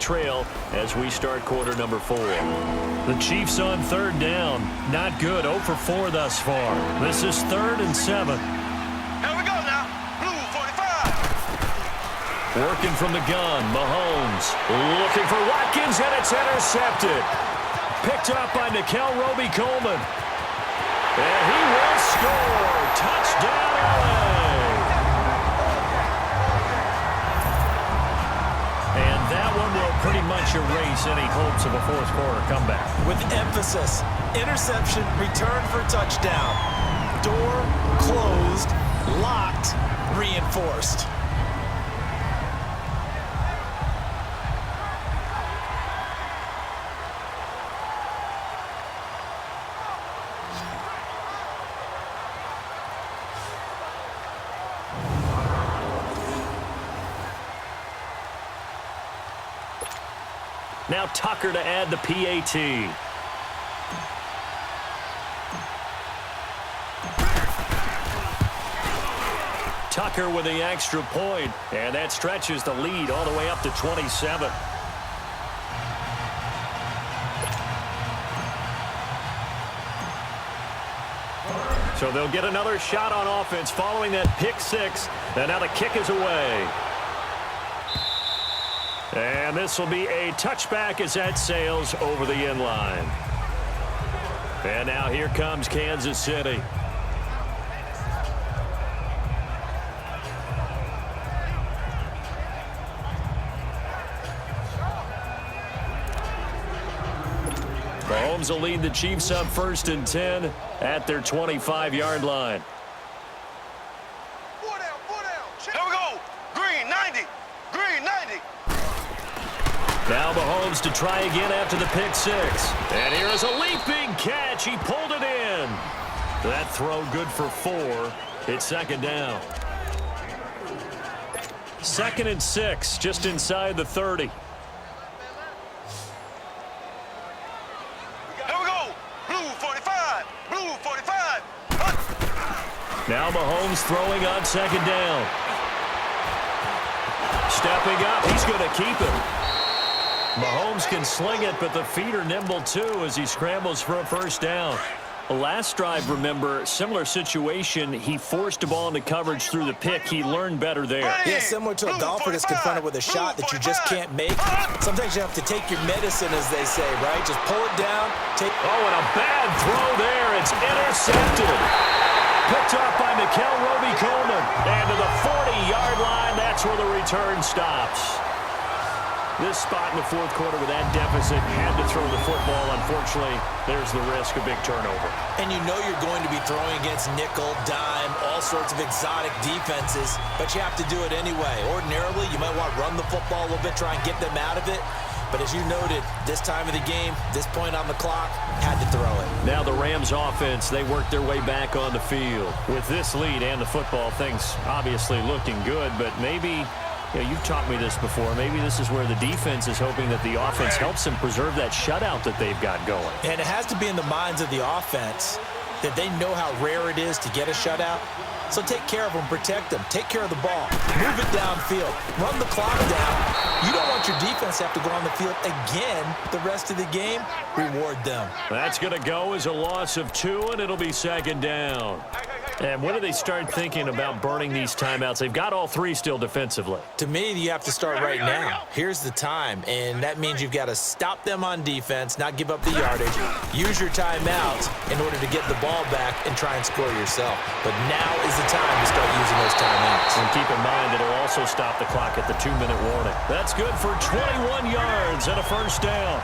trail as we start quarter number 4. The Chiefs on third down. Not good. 0 for 4 thus far. This is 3rd and 7. Here we go now. Blue 45. Working from the gun. Mahomes looking for Watkins, and it's intercepted. Picked up by Nikel Roby-Coleman. And he will score. Touchdown, LA. And that one will pretty much erase any hopes of a fourth-quarter comeback. With emphasis, interception, return for touchdown. Door closed, locked, reinforced. Now Tucker to add the PAT. Tucker with the extra point, and that stretches the lead all the way up to 27. So they'll get another shot on offense following that pick 6, and now the kick is away. And this will be a touchback as that sails over the end line. And now here comes Kansas City. Mahomes will lead the Chiefs up 1st and 10 at their 25-yard line. Four down. Here we go. Green 90. Green 90. Now Mahomes to try again after the pick 6. And here is a leaping catch. He pulled it in. That throw good for 4. It's 2nd down. 2nd and 6, just inside the 30. Here we go. Blue 45. Blue 45. Now Mahomes throwing on 2nd down. Stepping up. He's going to keep it. Mahomes can sling it, but the feet are nimble too as he scrambles for a 1st down. Last drive, remember, similar situation. He forced the ball into coverage through the pick. He learned better there. Yeah, similar to a golfer that's confronted with a shot that you just can't make. Sometimes you have to take your medicine, as they say, right? Just pull it down. Oh, and a bad throw there. It's intercepted. Picked up by Nikel Roby-Coleman. And to the 40-yard line, that's where the return stops. This spot in the 4th quarter with that deficit, had to throw the football. Unfortunately, there's the risk of big turnover. And you know you're going to be throwing against nickel, dime, all sorts of exotic defenses, but you have to do it anyway. Ordinarily, you might want to run the football a little bit, try and get them out of it. But as you noted, this time of the game, this point on the clock, had to throw it. Now the Rams offense, they work their way back on the field. With this lead and the football, things obviously looking good, but maybe... Yeah, you've taught me this before. Maybe this is where the defense is hoping that the offense helps them preserve that shutout that they've got going. And it has to be in the minds of the offense that they know how rare it is to get a shutout. So take care of them, protect them, take care of the ball, move it downfield, run the clock down. You don't want your defense to have to go on the field again the rest of the game. Reward them. That's going to go as a loss of 2, and it'll be 2nd down. And when do they start thinking about burning these timeouts? They've got all 3 still defensively. To me, you have to start right now. Here's the time, and that means you've got to stop them on defense, not give up the yardage. Use your timeouts in order to get the ball back and try and score yourself. But now is the time to start using those timeouts. And keep in mind, it'll also stop the clock at the 2-minute warning. That's good for 21 yards and a 1st down.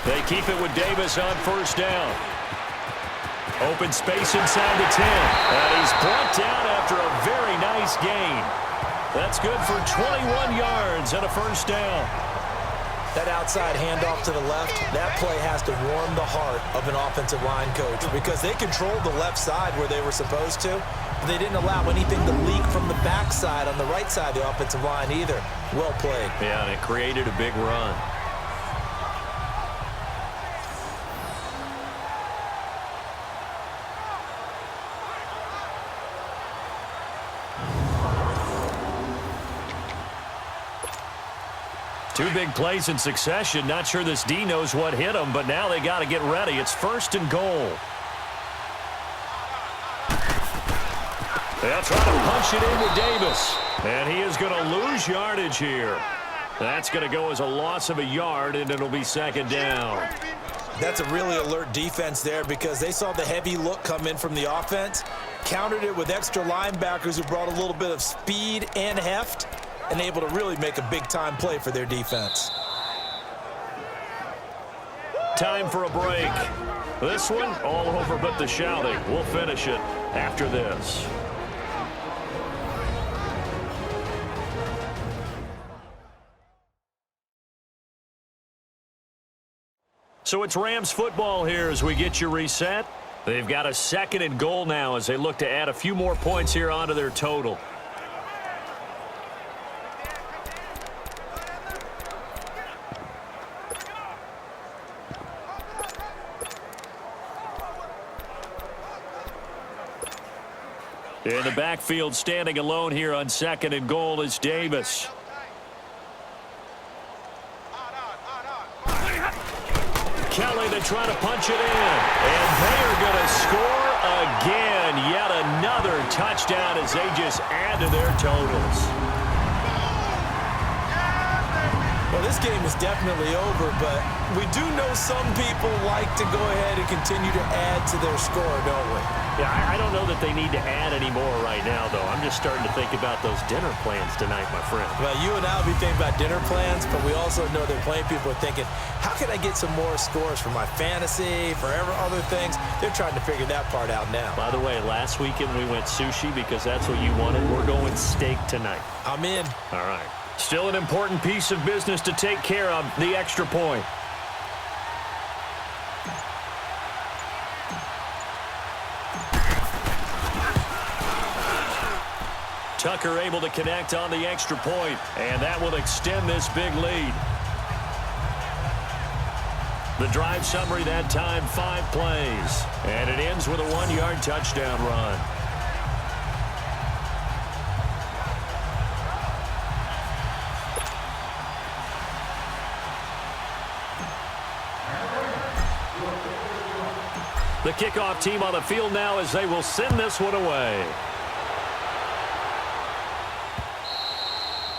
They keep it with Davis on 1st down. Open space inside the 10. And he's brought down after a very nice gain. That's good for 21 yards and a 1st down. That outside handoff to the left, that play has to warm the heart of an offensive line coach because they controlled the left side where they were supposed to. They didn't allow anything to leak from the backside on the right side of the offensive line either. Well played. Yeah, and it created a big run. Two big plays in succession. Not sure this D knows what hit him, but now they got to get ready. It's 1st and goal. They'll try to punch it into Davis. And he is going to lose yardage here. That's going to go as a loss of a yard, and it'll be 2nd down. That's a really alert defense there because they saw the heavy look come in from the offense, countered it with extra linebackers who brought a little bit of speed and heft, and able to really make a big-time play for their defense. Time for a break. This one, all over but the shouting. We'll finish it after this. So it's Rams football here as we get you reset. They've got a 2nd and goal now as they look to add a few more points here onto their total. In the backfield, standing alone here on 2nd and goal is Davis. Kelly to try to punch it in. And they are going to score again. Yet another touchdown as they just add to their totals. Well, this game is definitely over, but we do know some people like to go ahead and continue to add to their score, don't we? Yeah, I don't know that they need to add any more right now, though. I'm just starting to think about those dinner plans tonight, my friend. Well, you and I will be thinking about dinner plans, but we also know that plenty of people are thinking, how can I get some more scores for my fantasy, for other things? They're trying to figure that part out now. By the way, last weekend we went sushi because that's what you wanted. We're going steak tonight. I'm in. All right. Still an important piece of business to take care of, the extra point. Tucker able to connect on the extra point, and that will extend this big lead. The drive summary that time, 5 plays, and it ends with a 1-yard touchdown run. The kickoff team on the field now as they will send this one away.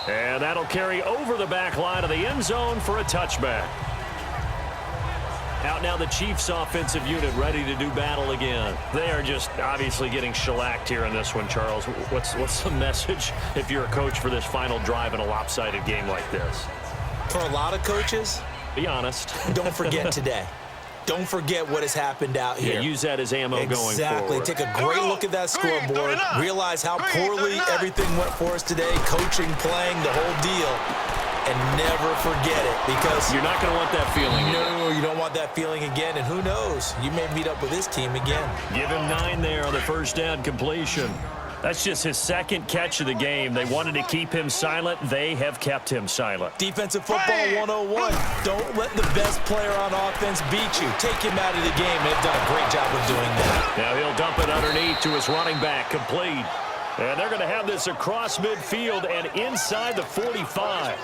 And that'll carry over the back line of the end zone for a touchback. Out now the Chiefs offensive unit ready to do battle again. They are just obviously getting shellacked here in this one, Charles. What's the message if you're a coach for this final drive in a lopsided game like this? For a lot of coaches, be honest. Don't forget today. Don't forget what has happened out here. Yeah, use that as ammo going forward. Exactly. Take a great look at that scoreboard. Realize how poorly everything went for us today. Coaching, playing, the whole deal. And never forget it because you're not going to want that feeling. No, you don't want that feeling again. And who knows? You may meet up with this team again. Give him 9 there on the first down completion. That's just his 2nd catch of the game. They wanted to keep him silent. They have kept him silent. Defensive football 101. Don't let the best player on offense beat you. Take him out of the game. They've done a great job of doing that. Now he'll dump it underneath to his running back. Complete. And they're going to have this across midfield and inside the 45.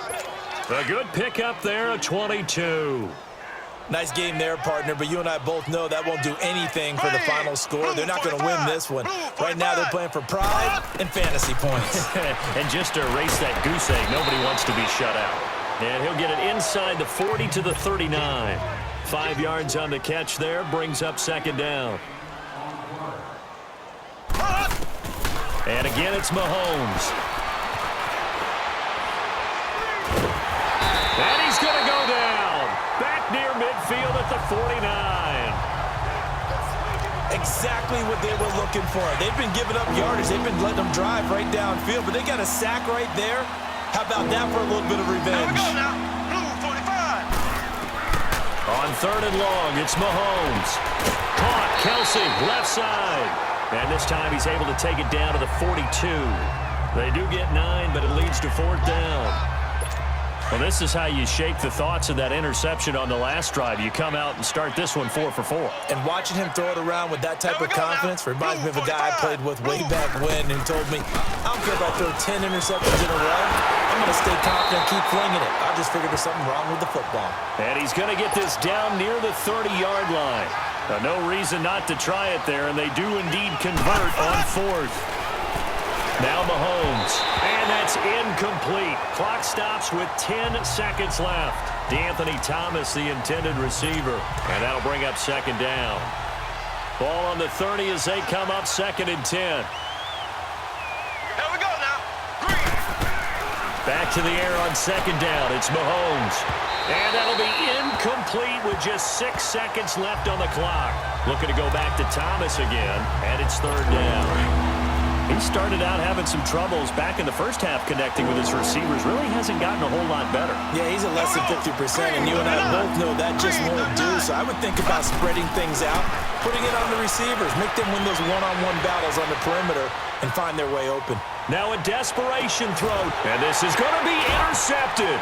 A good pickup there, a 22. Nice game there, partner, but you and I both know that won't do anything for the final score. They're not going to win this one. Right now they're playing for pride and fantasy points. And just to erase that goose egg, nobody wants to be shut out. And he'll get it inside the 40 to the 39. 5 yards on the catch there, brings up 2nd down. And again, it's Mahomes. And he's going to go down. Back near midfield at the 49. Exactly what they were looking for. They've been giving up yardage. They've been letting them drive right downfield, but they got a sack right there. How about that for a little bit of revenge? Here we go now. Blue 45. On 3rd and long, it's Mahomes. Caught, Kelsey, left side. And this time he's able to take it down to the 42. They do get 9, but it leads to 4th down. Well, this is how you shape the thoughts of that interception on the last drive. You come out and start this one 4 for 4. And watching him throw it around with that type of confidence reminds me of a guy I played with way back when who told me, I don't care if I throw 10 interceptions in a row. I'm going to stay confident, keep flinging it. I just figured there's something wrong with the football. And he's going to get this down near the 30-yard line. No reason not to try it there, and they do indeed convert on 4th. Now Mahomes, and that's incomplete. Clock stops with 10 seconds left. DeAnthony Thomas, the intended receiver, and that'll bring up 2nd down. Ball on the 30 as they come up 2nd and 10. Here we go now. Green. Back to the air on 2nd down. It's Mahomes. And that'll be incomplete with just 6 seconds left on the clock. Looking to go back to Thomas again, and it's 3rd down. He started out having some troubles back in the first half connecting with his receivers. Really hasn't gotten a whole lot better. Yeah, he's at less than 50%, and you and I both know that just won't do. So I would think about spreading things out, putting it on the receivers, make them win those one-on-one battles on the perimeter and find their way open. Now a desperation throw, and this is going to be intercepted.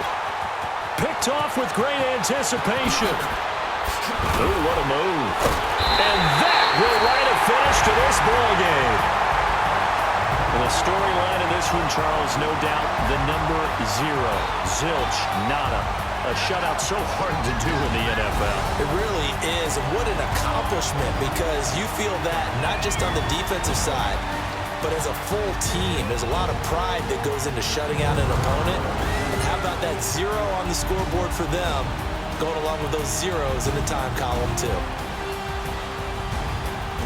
Picked off with great anticipation. Ooh, what a move. And that will write a finish to this ball game. And the storyline of this one, Charles, no doubt the number 0. Zilch, nada. A shutout so hard to do in the NFL. It really is. And what an accomplishment, because you feel that not just on the defensive side, but as a full team. There's a lot of pride that goes into shutting out an opponent. And how about that 0 on the scoreboard for them, going along with those zeros in the time column, too.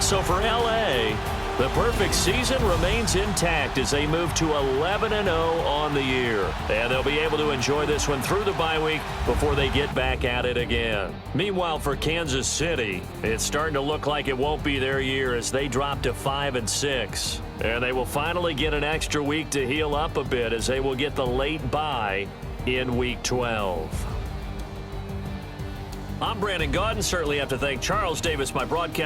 So for L.A., the perfect season remains intact as they move to 11-0 on the year. And they'll be able to enjoy this one through the bye week before they get back at it again. Meanwhile, for Kansas City, it's starting to look like it won't be their year as they drop to 5-6. And they will finally get an extra week to heal up a bit as they will get the late bye in Week 12. I'm Brandon Gaudin. Certainly have to thank Charles Davis, my broadcast.